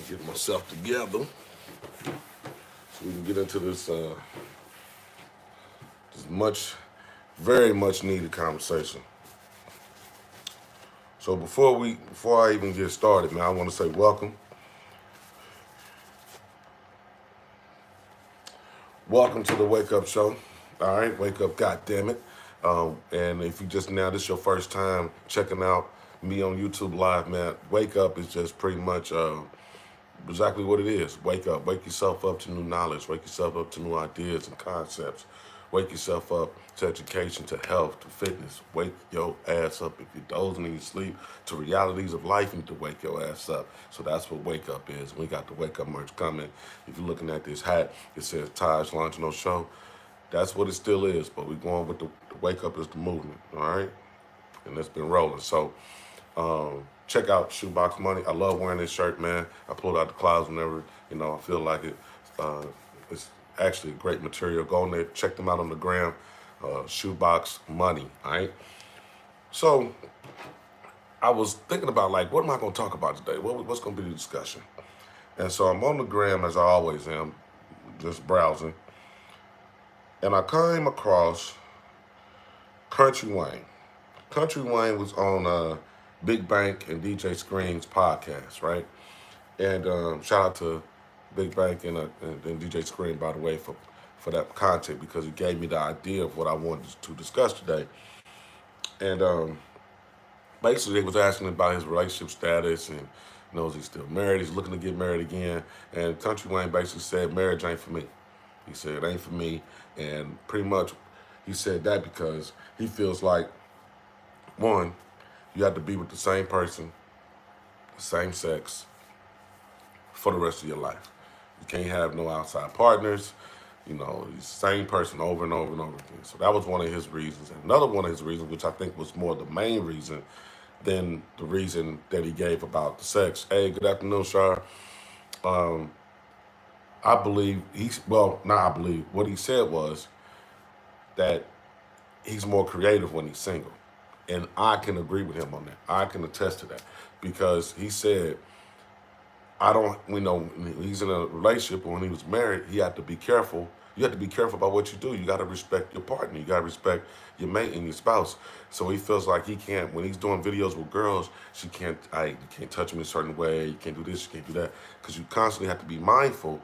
Get myself together so we can get into this very much needed conversation. So before I even get started, man, I want to say welcome to the Wake Up Show. All right, wake up, goddammit. And if you just now, this is your first time checking out me on YouTube Live, man, Wake Up is just pretty much exactly what it is. Wake up. Wake yourself up to new knowledge. Wake yourself up to new ideas and concepts. Wake yourself up to education, to health, to fitness. Wake your ass up. If you're dozing in your sleep, to realities of life, you need to wake your ass up. So that's what Wake Up is. We got the Wake Up merch coming. If you're looking at this hat, it says TajLongino Show. That's what it still is, but we're going with the Wake Up is the movement, all right? And it's been rolling. So check out Shoebox Money. I love wearing this shirt, man. I pull it out the closet whenever, I feel like it. It's actually a great material. Go on there, check them out on the gram. Shoebox Money, all right? So I was thinking about, like, what am I going to talk about today? What's going to be the discussion? And so I'm on the gram, as I always am, just browsing. And I came across Kountry Wayne. Kountry Wayne was on Big Bank and DJ Scream's podcast, right? And shout out to Big Bank and DJ Scream, by the way, for that content, because it gave me the idea of what I wanted to discuss today. And basically, they was asking about his relationship status and is he still married? He's looking to get married again. And Kountry Wayne basically said, marriage ain't for me. He said, it ain't for me. And pretty much he said that because he feels like, one, you have to be with the same person, the same sex, for the rest of your life. You can't have no outside partners, the same person over and over and over again. So that was one of his reasons. And another one of his reasons, which I think was more the main reason than the reason that he gave about the sex. Hey, good afternoon, Shar. I believe what he said was that he's more creative when he's single. And I can agree with him on that. I can attest to that. Because he said, he's in a relationship, or when he was married, he had to be careful. You have to be careful about what you do. You got to respect your partner. You got to respect your mate and your spouse. So he feels like he can't, when he's doing videos with girls, you can't touch him in a certain way. You can't do this, you can't do that. Because you constantly have to be mindful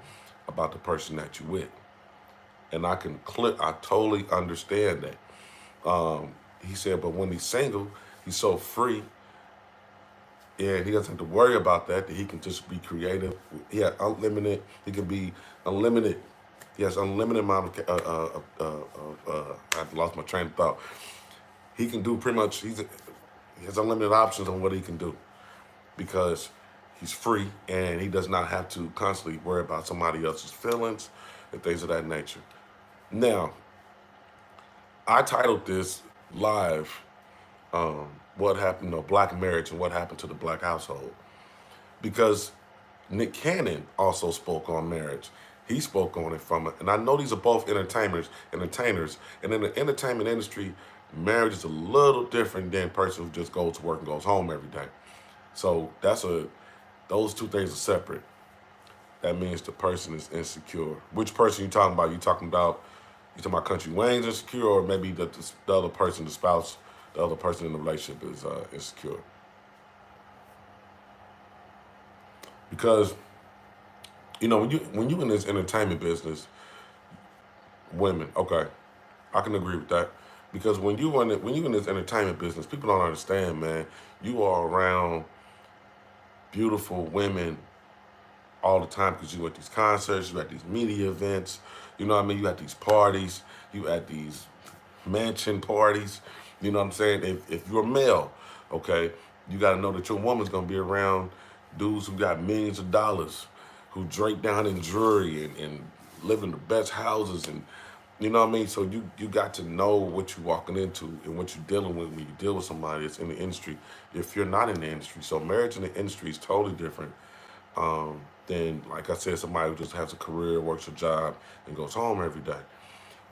about the person that you're with. And I totally understand that. He said, but when he's single, he's so free, and he doesn't have to worry about that he can just be creative. He has unlimited, he can be unlimited. He has unlimited amount of, I've lost my train of thought. He can do pretty much, he has unlimited options on what he can do because he's free and he does not have to constantly worry about somebody else's feelings and things of that nature. Now, I titled this live, what happened, black marriage and what happened to the black household. Because Nick Cannon also spoke on marriage. He spoke on it and I know these are both entertainers. And in the entertainment industry, marriage is a little different than a person who just goes to work and goes home every day. So those two things are separate. That means the person is insecure. Which person you talking about? You talking about Kountry Wayne's insecure, or maybe the other person, the spouse, the other person in the relationship is insecure? Because when you in this entertainment business, women, okay, I can agree with that. Because when you in this entertainment business, people don't understand, man. You are around beautiful women all the time because you at these concerts, you at these media events, you at these parties, you at these mansion parties, you know what I'm saying? If you're a male, okay, you got to know that your woman's going to be around dudes who got millions of dollars, who drape down in jewelry and live in the best houses, and you know what I mean? So you got to know what you're walking into and what you're dealing with when you deal with somebody that's in the industry if you're not in the industry. So marriage in the industry is totally different than, like I said, somebody who just has a career, works a job, and goes home every day.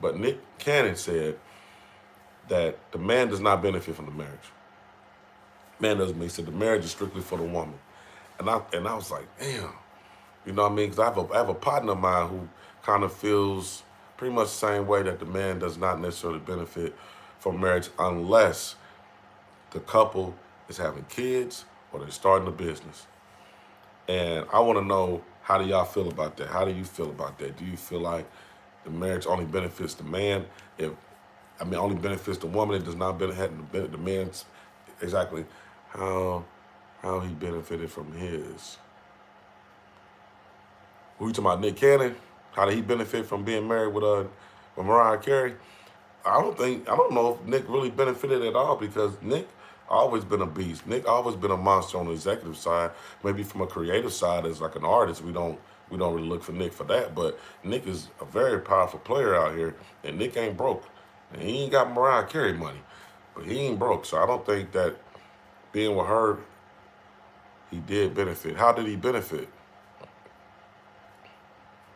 But Nick Cannon said that the man does not benefit from the marriage. Man doesn't. He said the marriage is strictly for the woman. And I was like, damn, you know what I mean? Because I have a partner of mine who kind of feels pretty much the same way, that the man does not necessarily benefit from marriage unless the couple is having kids or they're starting a business. And I want to know, how do y'all feel about that? How do you feel about that? Do you feel like the marriage only benefits the man? If only benefits the woman. It does not benefit the man's exactly how he benefited from his. Who you talking about, Nick Cannon? How did he benefit from being married with Mariah Carey? I don't know if Nick really benefited at all, because Nick always been a beast. Nick always been a monster on the executive side. Maybe from a creative side, as like an artist, we don't really look for Nick for that. But Nick is a very powerful player out here, and Nick ain't broke. And he ain't got Mariah Carey money, but he ain't broke. So I don't think that being with her, he did benefit. How did he benefit?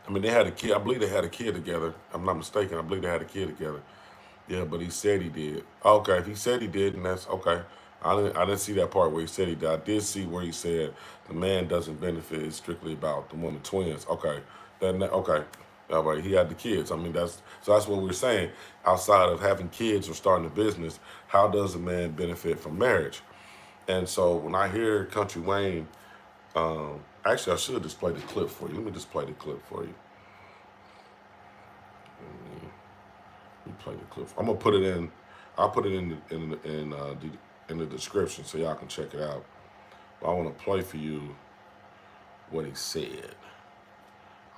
I mean, they had a kid. I believe they had a kid together. I'm not mistaken. I believe they had a kid together. Yeah, but he said he did. Okay, if he said he did, then that's okay. I didn't see that part where he said he did. I did see where he said the man doesn't benefit. It's strictly about the woman twins. Okay, okay. All right, he had the kids. I mean, that's what we're saying. Outside of having kids or starting a business, how does a man benefit from marriage? And so when I hear Kountry Wayne, actually I should just play the clip for you. Let me just play the clip for you. Let me play the clip. I'm gonna put it in. I'll put it in the description so y'all can check it out. But I want to play for you what he said.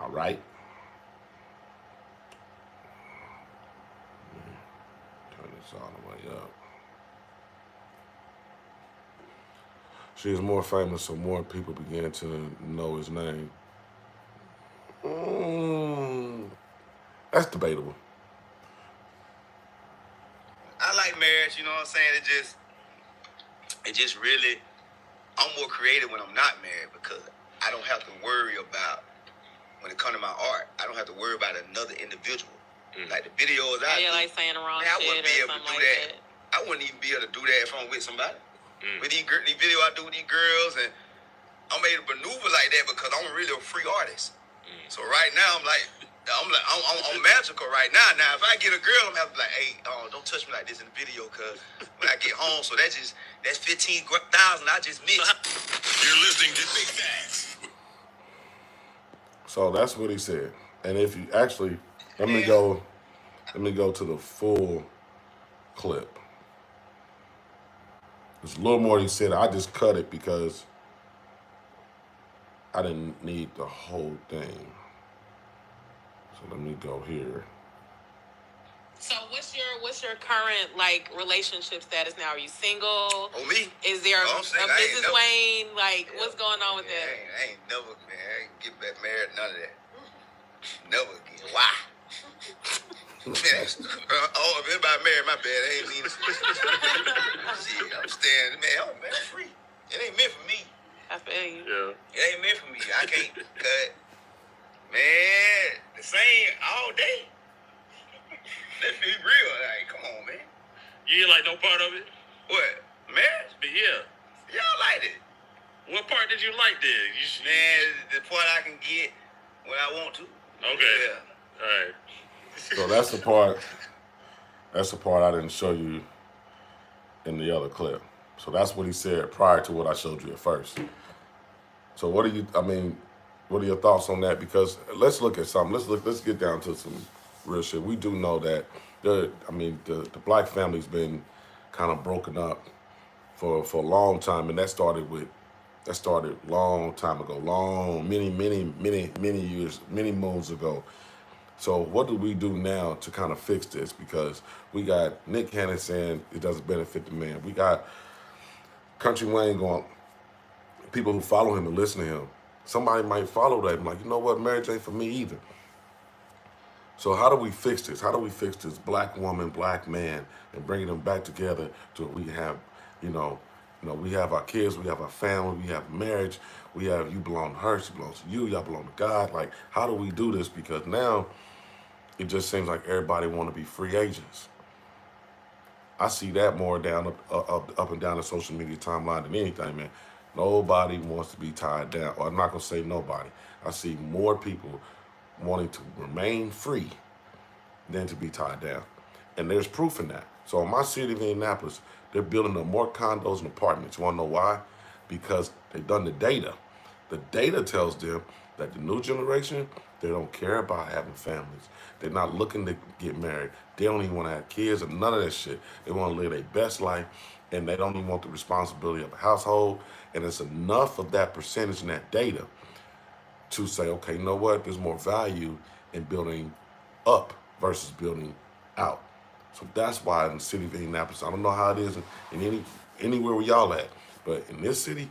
All right. Turn this all the way up. She is more famous, so more people began to know his name. That's debatable. I like marriage, you know what I'm saying? It just really, I'm more creative when I'm not married, because I don't have to worry about, when it comes to my art, I don't have to worry about another individual. Like the videos I do, like saying the wrong shit, I wouldn't be able to do that. that. I wouldn't even be able to do that if I'm with somebody. With these videos I do with these girls, and I'm able to maneuver like that because I'm really a free artist. So right now I'm magical right now. Now if I get a girl, I'm gonna have to be like, hey, don't touch me like this in the video, cause when I get home, so that's 15,000 I just missed. You're listening to Big Facts. So that's what he said. And if you actually, let me go to the full clip. There's a little more he said. I just cut it because I didn't need the whole thing. So let me go here. So what's your current relationship status now? Are you single? Oh, me? Is there a Mrs. Wayne? What's going on with that? I ain't never, man. I ain't get back married, none of that. Never again. Why? If anybody married, my bad. I ain't mean to. Shit, I'm staying, man. I'm free. It ain't meant for me. I feel you. Yeah. It ain't meant for me. I can't cut. Man, the same all day. Let's be real. Like, come on, man. You ain't like no part of it? What? Marriage? Yeah. Yeah, I liked it. What part did you like then? Man, the part I can get when I want to. Okay. Yeah. All right. So that's the part. That's the part I didn't show you in the other clip. So that's what he said prior to what I showed you at first. So what are your thoughts on that? Because let's look at something. Let's get down to some real shit. We do know that the black family's been kind of broken up for a long time, and that started long time ago, many years, many moons ago. So what do we do now to kind of fix this? Because we got Nick Cannon saying it doesn't benefit the man. We got Kountry Wayne going, people who follow him and listen to him. Somebody might follow that and like, you know what, marriage ain't for me either. So how do we fix this? How do we fix this black woman, black man, and bringing them back together to we have, we have our kids, we have our family, we have marriage, we have you belong to her, she belongs to you, y'all belong to God. Like, how do we do this? Because now it just seems like everybody want to be free agents. I see that more down up and down the social media timeline than anything, man. Nobody wants to be tied down. Or I'm not gonna say nobody. I see more people wanting to remain free than to be tied down. And there's proof in that. So in my city of Indianapolis, they're building up more condos and apartments. You wanna know why? Because they've done the data. The data tells them that the new generation, they don't care about having families. They're not looking to get married. They don't even want to have kids or none of that shit. They want to live their best life, and they don't even want the responsibility of a household. And it's enough of that percentage in that data to say, okay, you know what? There's more value in building up versus building out. So that's why in the city of Indianapolis, I don't know how it is in anywhere where y'all at, but in this city,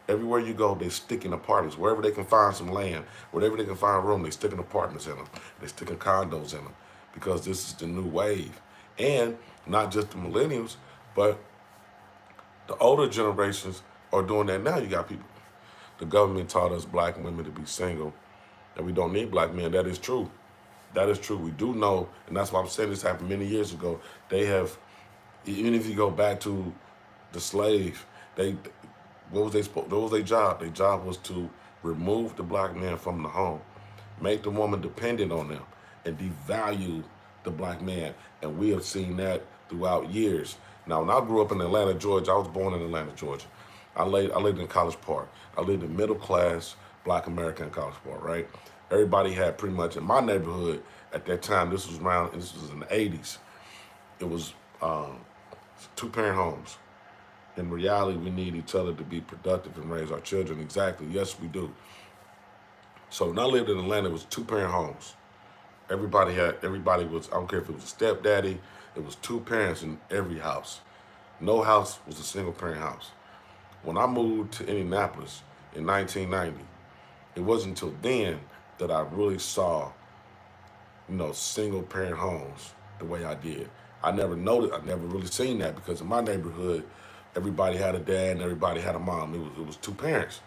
everywhere you go, they stick in apartments. Wherever they can find some land, wherever they can find room, they stick in apartments in them. They stick in condos in them because this is the new wave. And not just the millennials, but the older generations are doing that now. You got people. The government taught us black women to be single, and we don't need black men. That is true. That is true. We do know, and that's why I'm saying this happened many years ago. They have, even if you go back to the slave, what was their job? Their job was to remove the black man from the home, make the woman dependent on them, and devalue the black man. And we have seen that throughout years. Now, when I grew up in Atlanta, Georgia, I was born in Atlanta, Georgia. I lived in College Park. I lived in middle class black America in College Park, right? Everybody had pretty much, in my neighborhood at that time, this was in the 80s, it was 2-parent homes. In reality, we need each other to be productive and raise our children. Exactly. Yes, we do. So when I lived in Atlanta, it was 2-parent homes. Everybody was, I don't care if it was a stepdaddy, it was 2 parents in every house. No house was a single parent house. When I moved to Indianapolis in 1990, it wasn't until then that I really saw, single parent homes the way I did. I never really seen that because in my neighborhood, everybody had a dad and everybody had a mom. It was 2 parents.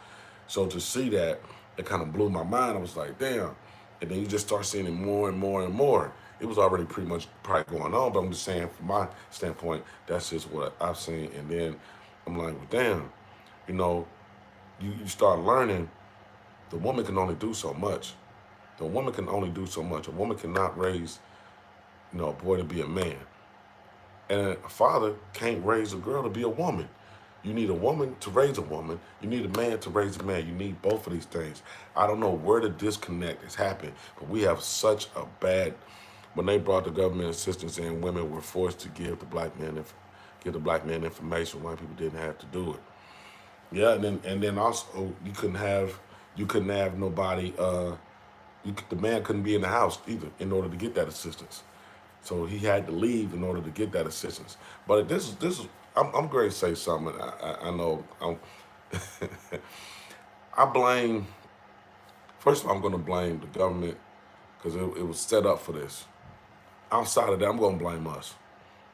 So to see that, it kind of blew my mind. I was like, damn. And then you just start seeing it more and more and more. It was already pretty much probably going on, but I'm just saying from my standpoint, that's just what I've seen. And then I'm like, well, damn, you start learning the woman can only do so much. The woman can only do so much. A woman cannot raise, a boy to be a man. And a father can't raise a girl to be a woman. You need a woman to raise a woman. You need a man to raise a man. You need both of these things. I don't know where the disconnect has happened, but we have such a bad. When they brought the government assistance in, women were forced to give the black man information. White people didn't have to do it. Yeah, and then also you couldn't have nobody. The man couldn't be in the house either in order to get that assistance. So he had to leave in order to get that assistance. But this is. I'm going to say something. I know. I blame. First of all, I'm going to blame the government because it was set up for this. Outside of that, I'm going to blame us.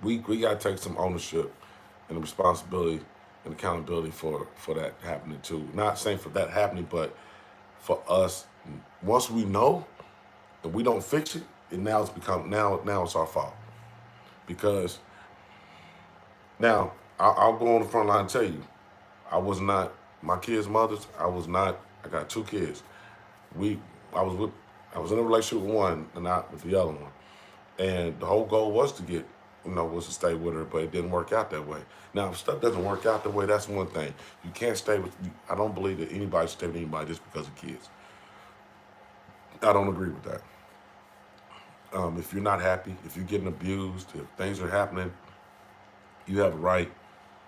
We got to take some ownership and responsibility and accountability for that happening too. Not saying for that happening, but for us. Once we know and we don't fix it, now it's our fault. Because now I'll go on the front line and tell you, I was not my kids' mothers. I got 2 kids. I was in a relationship with one and not with the other one. And the whole goal was to stay with her, but it didn't work out that way. Now, if stuff doesn't work out that way, that's one thing. You can't stay I don't believe that anybody should stay with anybody just because of kids. I don't agree with that. If you're not happy, if you're getting abused, if things are happening, you have a right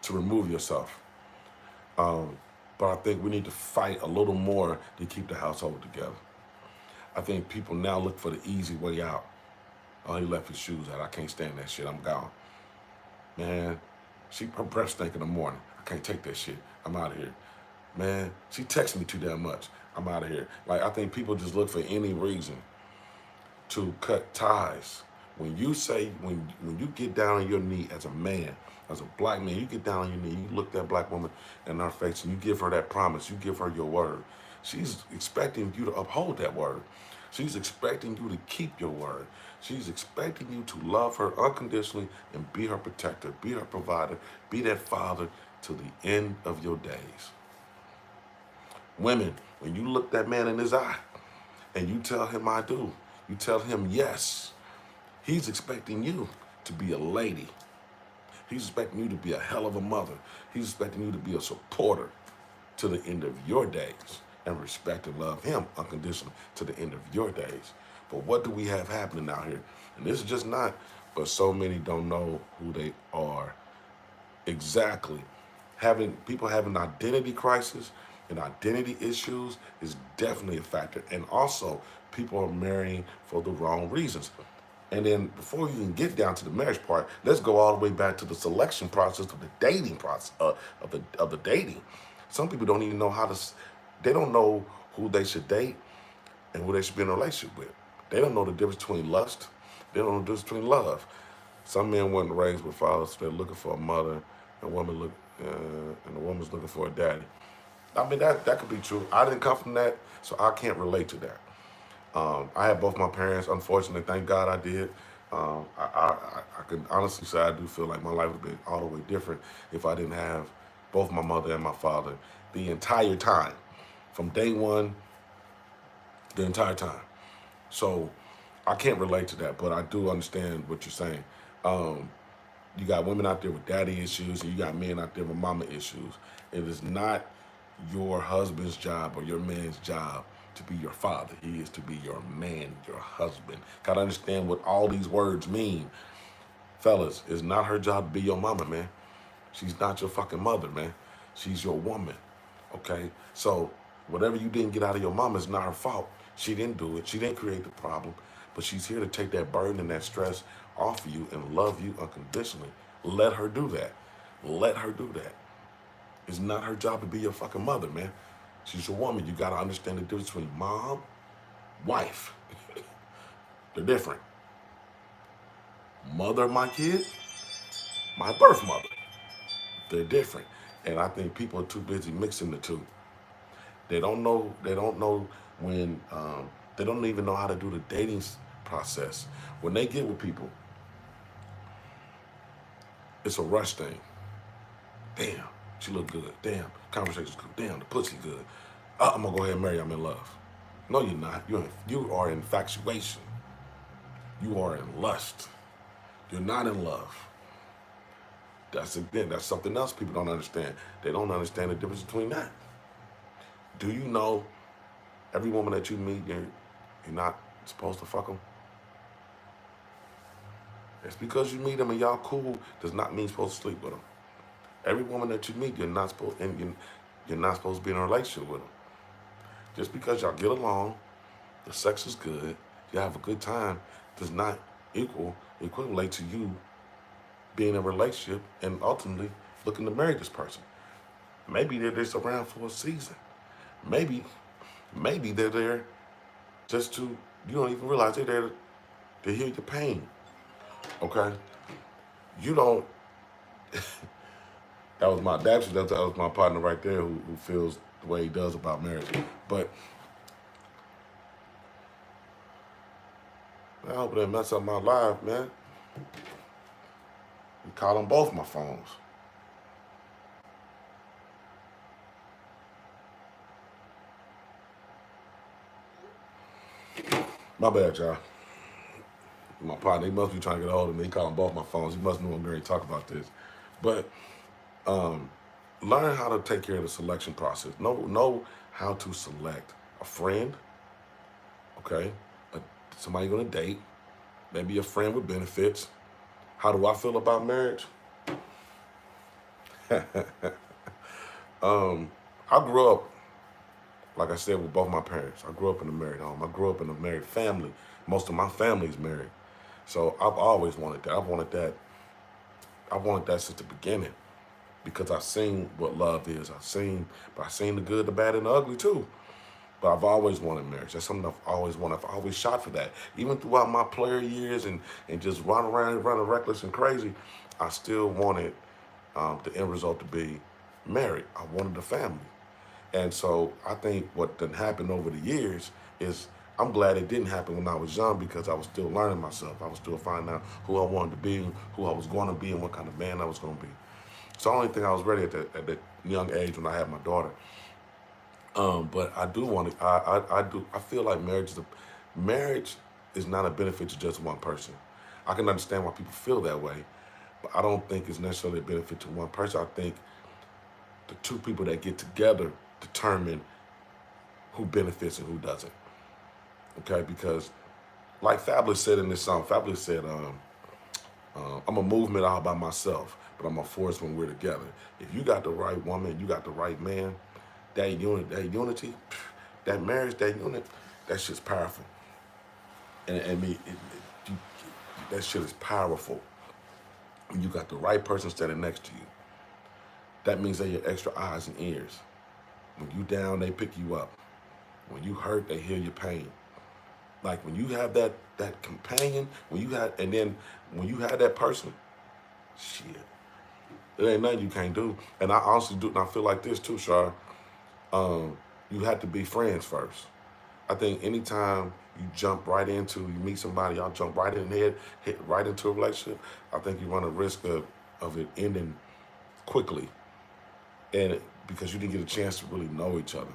to remove yourself. But I think we need to fight a little more to keep the household together. I think people now look for the easy way out. Oh, he left his shoes out. I can't stand that shit. I'm gone. Man, her breath stink in the morning. I can't take that shit. I'm out of here. Man, she texts me too damn much. I'm out of here. Like, I think people just look for any reason to cut ties. When you get down on your knee as a man, as a black man, you get down on your knee, you look that black woman in her face and you give her that promise, you give her your word. She's expecting you to uphold that word. She's expecting you to keep your word. She's expecting you to love her unconditionally and be her protector, be her provider, be that father to the end of your days. Women, when you look that man in his eye and you tell him I do, you tell him yes, he's expecting you to be a lady. He's expecting you to be a hell of a mother. He's expecting you to be a supporter to the end of your days and respect and love him unconditionally to the end of your days. But what do we have happening out here? And this is just not, but so many don't know who they are. Exactly. People having identity crisis and identity issues is definitely a factor. And also, people are marrying for the wrong reasons. And then before you even get down to the marriage part, let's go all the way back to the selection process of the dating process of the dating. Some people don't even know they don't know who they should date and who they should be in a relationship with. They don't know the difference between lust. They don't know the difference between love. Some men weren't raised with fathers, so they're looking for a mother, and the woman's looking for a daddy. I mean, that could be true. I didn't come from that, so I can't relate to that. I had both my parents. Unfortunately, thank God I did. I can honestly say I do feel like my life would have been all the way different if I didn't have both my mother and my father the entire time, from day one, the entire time. So I can't relate to that, but I do understand what you're saying. You got women out there with daddy issues, and you got men out there with mama issues. It is not your husband's job or your man's job to be your father. He is to be your man, your husband. Gotta understand what all these words mean. Fellas, it's not her job to be your mama, man. She's not your fucking mother, man. She's your woman, okay? So whatever you didn't get out of your mama is not her fault. She didn't do it. She didn't create the problem, but she's here to take that burden and that stress off of you and love you unconditionally. Let her do that. Let her do that. It's not her job to be your fucking mother, man. She's a woman. You gotta understand the difference between mom, wife. They're different. Mother of my kid, my birth mother. They're different. And I think people are too busy mixing the two. They don't know when, they don't even know how to do the dating process. When they get with people, it's a rush thing. Damn, she look good. Damn, conversation's good. Damn, the pussy good. I'm gonna go ahead and marry you. I'm in love. No, you're not. You are in infatuation. You are in lust. You're not in love. That's something else people don't understand. They don't understand the difference between that. Do you know every woman that you meet, you're not supposed to fuck them? It's because you meet them and y'all cool does not mean you're supposed to sleep with them. Every woman that you meet, you're not supposed to be in a relationship with them. Just because y'all get along, the sex is good, you have a good time, does not equivalent to you being in a relationship and ultimately looking to marry this person. Maybe they're just around for a season. Maybe they're there just to, you don't even realize they're there to heal your pain. Okay? You don't, that was my partner right there who feels the way he does about marriage. But I hope it didn't mess up my life, man. You call on both my phones. My bad, y'all. My partner, he must be trying to get a hold of me. He calling both my phones. He must know I'm going to talk about this. But learn how to take care of the selection process. Know how to select a friend, okay? Somebody you're going to date, maybe a friend with benefits. How do I feel about marriage? I grew up, like I said, with both my parents. I grew up in a married home. I grew up in a married family. Most of my family's married. So I've always wanted that. I wanted that since the beginning because I've seen what love is. I've seen the good, the bad, and the ugly too. But I've always wanted marriage. That's something I've always wanted. I've always shot for that. Even throughout my player years and just running reckless and crazy, I still wanted the end result to be married. I wanted a family. And so I think what done happened over the years is I'm glad it didn't happen when I was young because I was still learning myself. I was still finding out who I wanted to be, who I was going to be, and what kind of man I was going to be. So the only thing I was ready at that young age when I had my daughter. But I do want to. I do. I feel like marriage is not a benefit to just one person. I can understand why people feel that way, but I don't think it's necessarily a benefit to one person. I think the two people that get together determine who benefits and who doesn't. Okay, because like Fabulous said in this song, Fabulous said, "I'm a movement all by myself, but I'm a force when we're together." If you got the right woman, you got the right man, that unity, that marriage, that unit, that shit's powerful. And you, that shit is powerful. When you got the right person standing next to you, that means they're your extra eyes and ears. When you down, they pick you up. When you hurt, they hear your pain. Like when you have that companion, and then when you have that person, shit, there ain't nothing you can't do. And I honestly do, and I feel like this too, Shar. You have to be friends first. I think anytime you jump right into, you meet somebody, y'all jump right in head, hit right into a relationship, I think you run a risk of it ending quickly. And because you didn't get a chance to really know each other.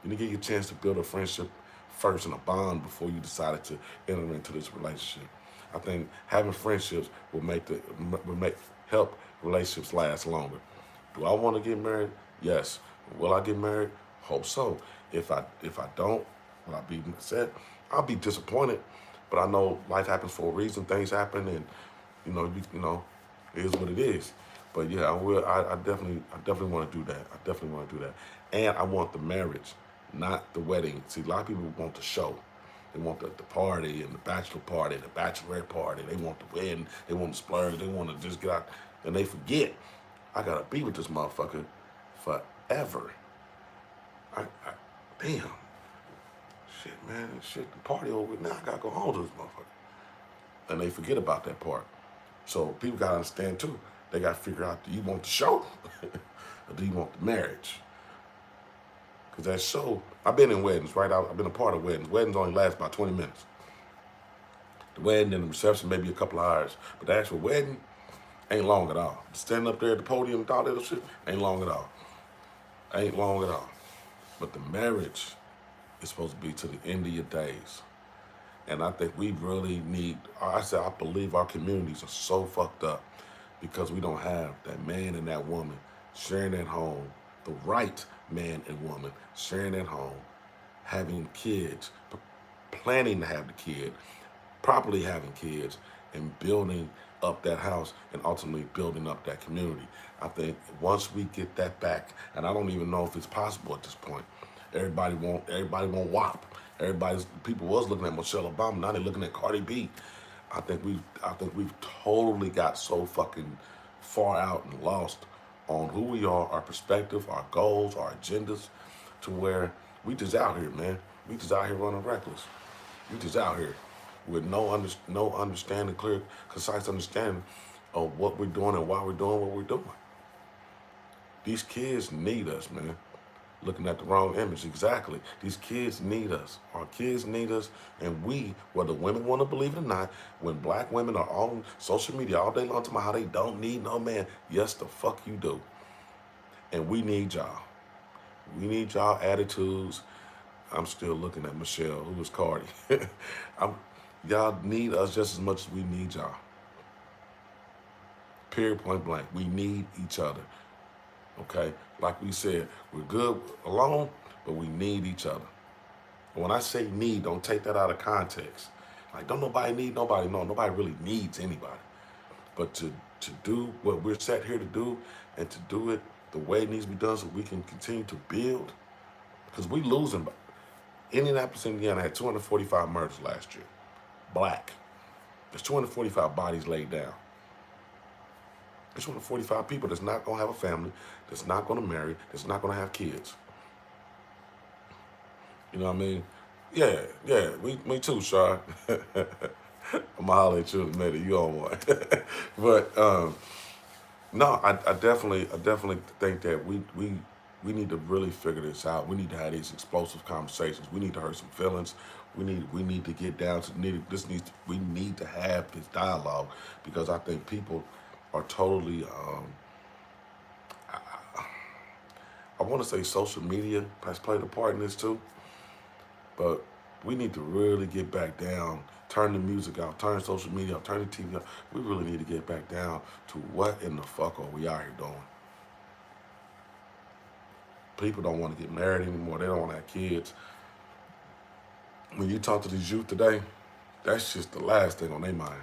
You didn't get a chance to build a friendship first and a bond before you decided to enter into this relationship. I think having friendships will help relationships last longer. Do I want to get married? Yes. Will I get married? Hope so. If I don't, will I be upset? I'll be disappointed. But I know life happens for a reason. Things happen, and it is what it is. But yeah, I will. I definitely want to do that. I definitely want to do that. And I want the marriage, not the wedding. See, a lot of people want the show. They want the party and the bachelor party, the bachelorette party. They want the wedding. They want to splurge. They want to just get out. And they forget, I got to be with this motherfucker forever. Damn. Shit, man. Shit, the party over with. Now I got to go home to this motherfucker. And they forget about that part. So people got to understand, too. They got to figure out, do you want the show or do you want the marriage? Because that show, I've been in weddings, right? I've been a part of weddings. Weddings only last about 20 minutes. The wedding and the reception maybe a couple of hours. But the actual wedding ain't long at all. Standing up there at the podium and all that shit ain't long at all. Ain't long at all. But the marriage is supposed to be to the end of your days. And I think we really need, I believe our communities are so fucked up because we don't have that man and that woman sharing that home, the right man and woman sharing that home, having kids, planning to have the kid, properly having kids, and building up that house and ultimately building up that community. I think once we get that back, and I don't even know if it's possible at this point. Everybody want WAP. People was looking at Michelle Obama, now they're looking at Cardi B. I think we've totally got so fucking far out and lost on who we are, our perspective, our goals, our agendas, to where we just out here, man. We just out here running reckless. We just out here with no understanding, clear, concise understanding of what we're doing and why we're doing what we're doing. These kids need us, man. Looking at the wrong image, exactly. These kids need us. Our kids need us, and we, whether women want to believe it or not, when black women are on social media all day long talking about how they don't need no man, yes, the fuck you do. And we need y'all. We need y'all attitudes. I'm still looking at Michelle, who was Cardi. Y'all need us just as much as we need y'all. Period, point blank. We need each other. Okay? Like we said, we're good alone, but we need each other. And when I say need, don't take that out of context. Like, don't nobody need nobody. No, nobody really needs anybody. But to do what we're set here to do, and to do it the way it needs to be done so we can continue to build, because we losing. Indianapolis, Indiana had 245 murders last year. Black. There's 245 bodies laid down. There's 245 people that's not going to have a family, that's not going to marry, that's not going to have kids. You know what I mean? Yeah, me too, Shar. I'm going to holler at you in a minute. You on one. But, no, I definitely think that we need to really figure this out. We need to have these explosive conversations. We need to hurt some feelings. We need to get down to we need to have this dialogue, because I think people are totally I want to say social media has played a part in this too, but we need to really get back down, turn the music out, turn social media out, turn the TV out. We really need to get back down to what in the fuck are we out here doing? People don't want to get married anymore. They don't want to have kids. When you talk to these youth today, that's just the last thing on their mind.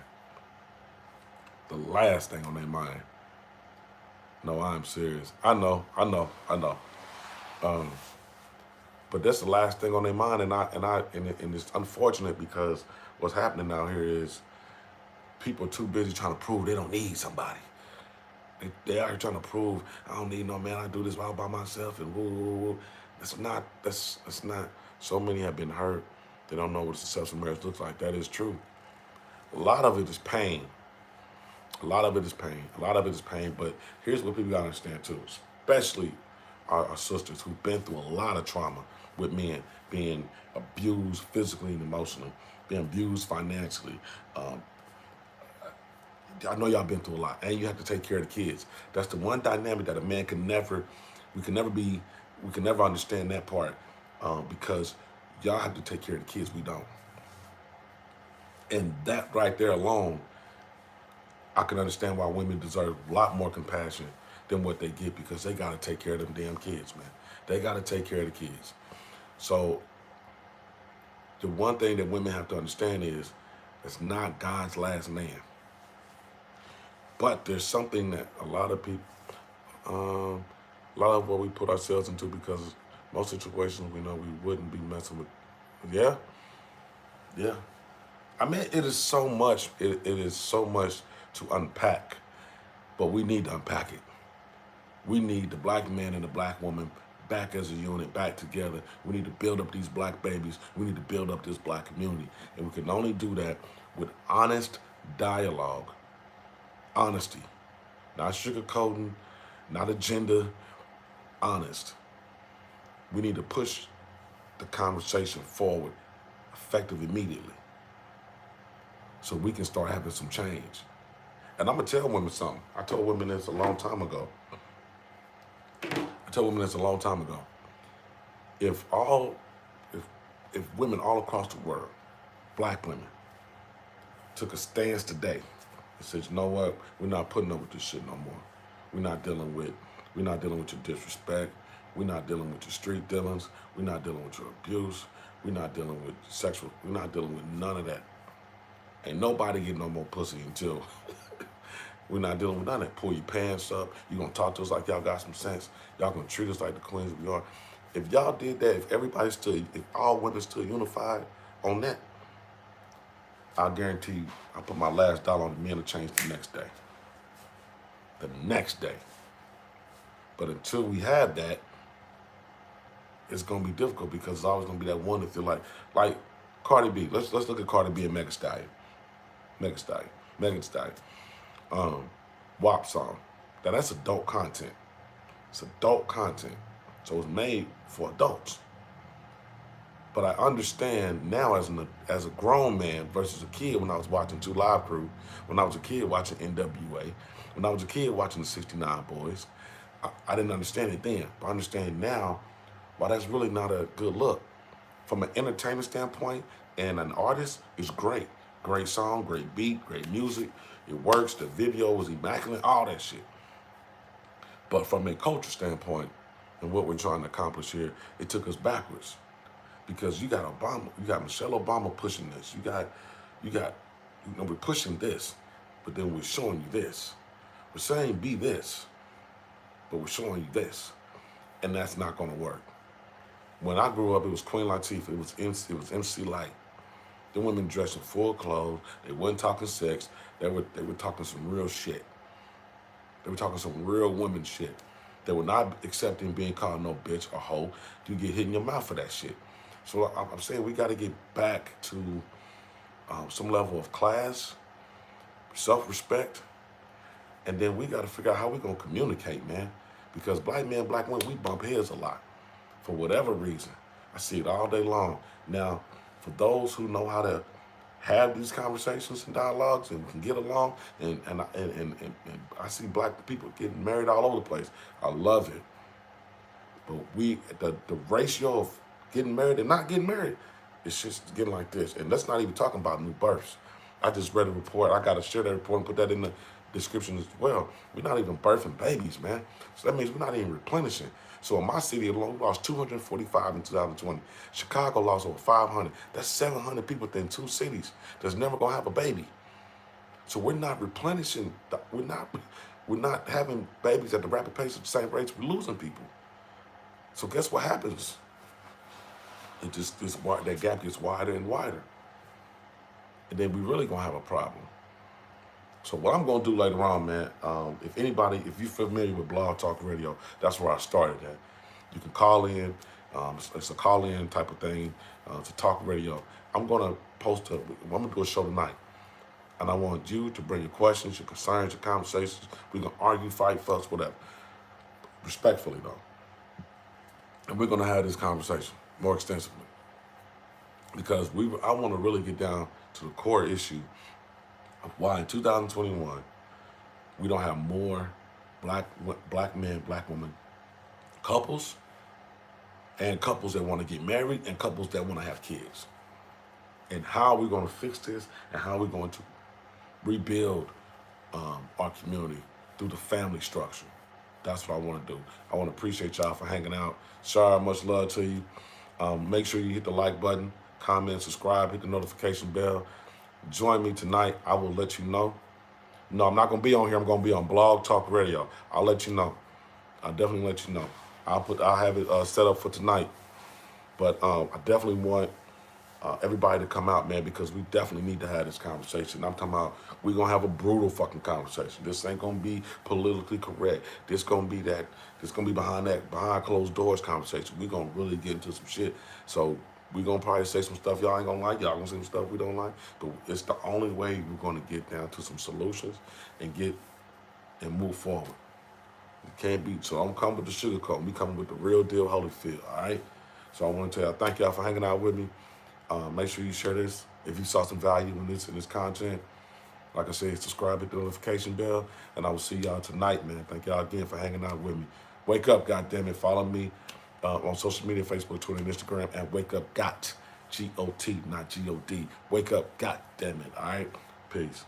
The last thing on their mind. No, I'm serious. I know. But that's the last thing on their mind, and it's unfortunate because what's happening out here is people are too busy trying to prove they don't need somebody. They are trying to prove I don't need no man. I do this all by myself and woo woo woo. That's not. So many have been hurt. They don't know what a successful marriage looks like. That is true. A lot of it is pain. A lot of it is pain. But here's what people gotta understand too, especially our sisters who've been through a lot of trauma with men being abused physically and emotionally, being abused financially. I know y'all been through a lot, and you have to take care of the kids. That's the one dynamic that a man we can never understand that part because y'all have to take care of the kids. We don't, and that right there alone, I can understand why women deserve a lot more compassion than what they get because they got to take care of them damn kids, man. They got to take care of the kids. So the one thing that women have to understand is it's not God's last man. But there's something that a lot of people, a lot of what we put ourselves into because most situations we know we wouldn't be messing with. Yeah. I mean, it is so much. It is so much to unpack, but we need to unpack it. We need the black man and the black woman back as a unit, back together. We need to build up these black babies. We need to build up this black community, and we can only do that with honest dialogue. Honesty, not sugarcoating, not agenda, honest. We need to push the conversation forward effective immediately so we can start having some change. And I'm going to tell women something. I told women this a long time ago. If women all across the world, black women, took a stance today and said, you know what, we're not putting up with this shit no more. We're not dealing with your disrespect. We're not dealing with your street dealings. We're not dealing with your abuse. We're not dealing with we're not dealing with none of that. Ain't nobody getting no more pussy until we're not dealing with none of that. Pull your pants up. You're going to talk to us like y'all got some sense. Y'all going to treat us like the queens we are. If y'all did that, if all women stood unified on that, I guarantee you, I put my last dollar on the men to change the next day. The next day. But until we have that, it's gonna be difficult because it's always gonna be that one that feel like Cardi B. Let's look at Cardi B and Megan Stallion. WAP song. Now that's adult content. It's adult content. So it's made for adults. But I understand now as a grown man versus a kid when I was watching Two Live Crew, when I was a kid watching NWA, when I was a kid watching the 69 Boys, I didn't understand it then. But I understand now why that's really not a good look. From an entertainment standpoint and an artist, it's great. Great song, great beat, great music. It works, the video was immaculate, all that shit. But from a culture standpoint and what we're trying to accomplish here, it took us backwards. Because you got Obama, you got Michelle Obama pushing this. We're pushing this, but then we're showing you this. We're saying be this, but we're showing you this. And that's not gonna work. When I grew up, it was Queen Latifah, it was MC Light. The women dressed in full clothes, they wasn't talking sex, they were talking some real shit. They were talking some real woman shit. They were not accepting being called no bitch or hoe. You get hit in your mouth for that shit. So I'm saying we got to get back to some level of class, self-respect, and then we got to figure out how we're going to communicate, man. Because black men, black women, we bump heads a lot for whatever reason. I see it all day long. Now, for those who know how to have these conversations and dialogues and can get along, and I see black people getting married all over the place. I love it. But the ratio of getting married and not getting married, it's just getting like this. And let's not even talking about new births. I just read a report. I got to share that report and put that in the description as well. We're not even birthing babies, man. So that means we're not even replenishing. So in my city alone, we lost 245 in 2020. Chicago lost over 500. That's 700 people within 2 cities that's never gonna have a baby. So we're not replenishing. We're not having babies at the rapid pace at the same rates we're losing people. So guess what happens? That gap gets wider and wider. And then we really gonna have a problem. So what I'm gonna do later on, man, if you're familiar with Blog Talk Radio, that's where I started at. You can call in, it's a call-in type of thing, to talk radio. I'm gonna do a show tonight. And I want you to bring your questions, your concerns, your conversations. We can argue, fight, fuss, whatever. Respectfully, though. And we're going to have this conversation more extensively. Because I want to really get down to the core issue of why in 2021 we don't have more black men, black women, couples, and couples that want to get married and couples that want to have kids. And how are we going to fix this and how are we going to rebuild our community through the family structure. That's what I want to do. I want to appreciate y'all for hanging out. Sorry, much love to you. Make sure you hit the like button, comment, subscribe, hit the notification bell. Join me tonight. I will let you know. No, I'm not going to be on here. I'm going to be on Blog Talk Radio. I'll let you know. I'll definitely let you know. I'll have it set up for tonight. But I definitely want everybody to come out, man, because we definitely need to have this conversation. I'm talking about we're going to have a brutal fucking conversation. This ain't going to be politically correct. This going to be behind closed doors conversation. We're going to really get into some shit. So we're going to probably say some stuff y'all ain't going to like. Y'all going to say some stuff we don't like. But it's the only way we're going to get down to some solutions and move forward. You can't be, so I'm coming with the sugarcoat. We coming with the real deal Holyfield, all right? So I want to tell y'all, thank y'all for hanging out with me. Make sure you share this if you saw some value in this content. Like I said, subscribe, hit the notification bell, and I will see y'all tonight, man. Thank y'all again for hanging out with me. Wake up, goddammit. Follow me on social media, Facebook, Twitter, and Instagram, and Wake Up Got, G-O-T, not G-O-D. Wake up, goddammit, all right? Peace.